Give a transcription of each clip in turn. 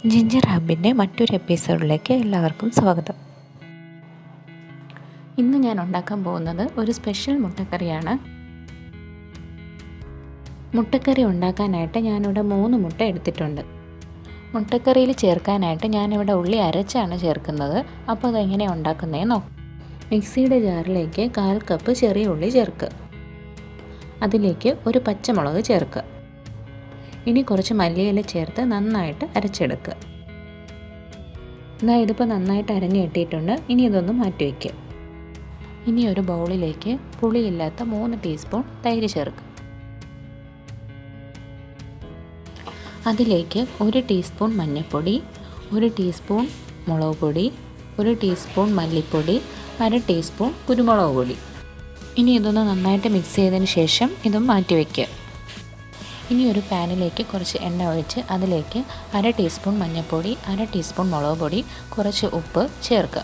Ginger ഹബിൻ്റെ മറ്റൊരു എപ്പിസോഡിലേക്ക് എല്ലാവർക്കും സ്വാഗതം. ഇന്ന് ഞാൻ ഉണ്ടാക്കാൻ പോകുന്നത് ഒരു സ്പെഷ്യൽ മുട്ടക്കറിയാണ്. മുട്ടക്കറി ഉണ്ടാക്കാനായിട്ട് ഞാനിവിടെ 3 മുട്ട എടുത്തിട്ടുണ്ട്. മുട്ടക്കറിയിൽ ചേർക്കാനായിട്ട് ഞാനിവിടെ ഉള്ളി അരച്ചാണ് ചേർക്കുന്നത്. അപ്പോൾ അതെങ്ങനെയാണ് ഉണ്ടാക്കുന്നതെന്ന് നോക്കാം. മിക്സിയുടെ ജാറിലേക്ക് 1/4 കപ്പ് ചെറിയ ഉള്ളി ചേർക്കുക. അതിലേക്ക് ഒരു പച്ചമുളക് ചേർക്കുക. ഇനി കുറച്ച് മല്ലിയില ചേർത്ത് നന്നായിട്ട് അരച്ചെടുക്കുക. ഇതിപ്പോൾ നന്നായിട്ട് അരഞ്ഞ് കിട്ടിയിട്ടുണ്ട്. ഇനി ഇതൊന്ന് മാറ്റി വയ്ക്കുക. ഇനി ഒരു ബൗളിലേക്ക് പുളിയില്ലാത്ത 3 ടീസ്പൂൺ തൈര് ചേർക്കുക. അതിലേക്ക് 1 ടീസ്പൂൺ മഞ്ഞൾപ്പൊടി, 1 ടീസ്പൂൺ മുളക് പൊടി, 1 ടീസ്പൂൺ മല്ലിപ്പൊടി, 1/2 ടീസ്പൂൺ കുരുമുളക് പൊടി. ഇനി ഇതൊന്ന് നന്നായിട്ട് മിക്സ് ചെയ്തതിന് ശേഷം ഇതും മാറ്റി വയ്ക്കുക. ഇനി ഒരു പാനിലേക്ക് കുറച്ച് എണ്ണ ഒഴിച്ച് അതിലേക്ക് 1/2 ടീസ്പൂൺ മഞ്ഞൾപ്പൊടി, 1/2 ടീസ്പൂൺ മുളക് പൊടി, കുറച്ച് ഉപ്പ് ചേർക്കുക.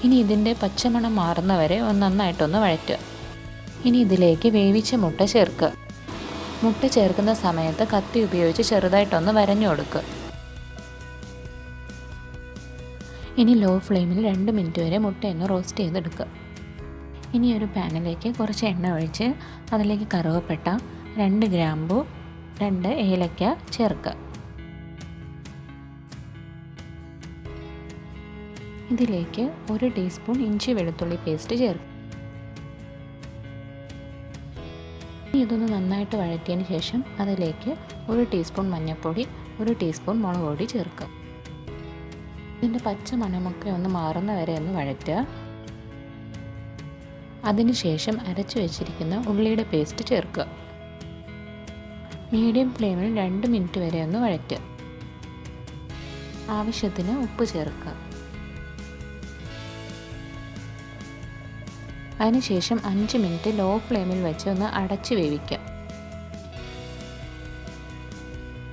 ഇനി ഇതിൻ്റെ പച്ചമണം മാറുന്നവരെ നന്നായിട്ടൊന്ന് വഴറ്റുക. ഇനി ഇതിലേക്ക് വേവിച്ച മുട്ട ചേർക്കുക. മുട്ട ചേർക്കുന്ന സമയത്ത് കത്തി ഉപയോഗിച്ച് ചെറുതായിട്ടൊന്ന് വരഞ്ഞു കൊടുക്കുക. ഇനി ലോ ഫ്ലെയിമിൽ 2 മിനിറ്റ് വരെ മുട്ടയൊന്ന് റോസ്റ്റ് ചെയ്തെടുക്കുക. ഇനി ഒരു പാനിലേക്ക് കുറച്ച് എണ്ണ ഒഴിച്ച് അതിലേക്ക് കറുവപ്പട്ട, 2 ഗ്രാമ്പു, 2 ഏലക്ക ചേർക്കുക. ഇതിലേക്ക് 1 ടീസ്പൂൺ ഇഞ്ചി വെളുത്തുള്ളി പേസ്റ്റ് ചേർക്കുക. ഇതൊന്ന് നന്നായിട്ട് വഴറ്റിയതിന് ശേഷം അതിലേക്ക് 1 ടീസ്പൂൺ മഞ്ഞൾപ്പൊടി, 1 ടീസ്പൂൺ മുളക് പൊടി ചേർക്കുക. ഇതിൻ്റെ പച്ച മണമൊക്കെ ഒന്ന് മാറുന്ന വരെ ഒന്ന് വഴറ്റുക. അതിനുശേഷം അരച്ചു വെച്ചിരിക്കുന്ന ഉള്ളിയുടെ പേസ്റ്റ് ചേർക്കുക. മീഡിയം ഫ്ലെയിമിൽ 2 മിനിറ്റ് വരെ ഒന്ന് വഴറ്റുക. ആവശ്യത്തിന് ഉപ്പ് ചേർക്കുക. അതിനുശേഷം 5 മിനിറ്റ് ലോ ഫ്ലെയിമിൽ വെച്ച് ഒന്ന് അടച്ച് വേവിക്കുക.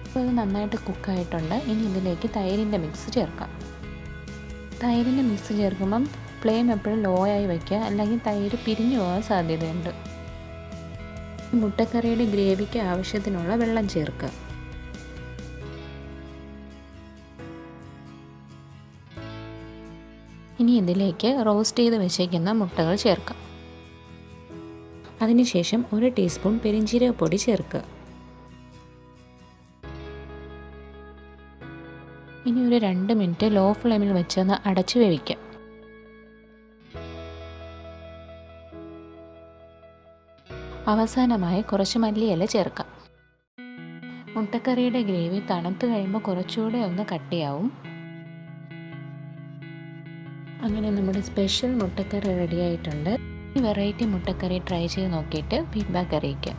അപ്പോൾ ഇത് നന്നായിട്ട് കുക്കായിട്ടുണ്ട്. ഇനി ഇതിലേക്ക് തൈരിൻ്റെ മിക്സ് ചേർക്കാം. തൈരിൻ്റെ മിക്സ് ചേർക്കുമ്പം ഫ്ലെയിം എപ്പോഴും ലോ ആയി വയ്ക്കുക, അല്ലെങ്കിൽ തൈര് പിരിഞ്ഞു പോകാൻ സാധ്യതയുണ്ട്. മുട്ടക്കറിയുടെ ഗ്രേവിക്ക് ആവശ്യത്തിനുള്ള വെള്ളം ചേർക്കുക. ഇനി ഇതിലേക്ക് റോസ്റ്റ് ചെയ്ത് വെച്ചേക്കുന്ന മുട്ടകൾ ചേർക്കാം. അതിനുശേഷം 1 ടീസ്പൂൺ പെരിഞ്ജീരകപ്പൊടി ചേർക്കുക. ഇനി ഒരു 2 മിനിറ്റ് ലോ ഫ്ലെയിമിൽ വെച്ചൊന്ന് അടച്ചു വേവിക്കാം. അവസാനമായി കുറച്ച് മല്ലിയില ചേർക്കാം. മുട്ടക്കറിയുടെ ഗ്രേവി തണുത്ത് കഴിയുമ്പോൾ കുറച്ചുകൂടെ ഒന്ന് കട്ടിയാവും. അങ്ങനെ നമ്മുടെ സ്പെഷ്യൽ മുട്ടക്കറി റെഡി ആയിട്ടുണ്ട്. ഈ വെറൈറ്റി മുട്ടക്കറി ട്രൈ ചെയ്ത് നോക്കിയിട്ട് ഫീഡ്ബാക്ക് അറിയിക്കാം.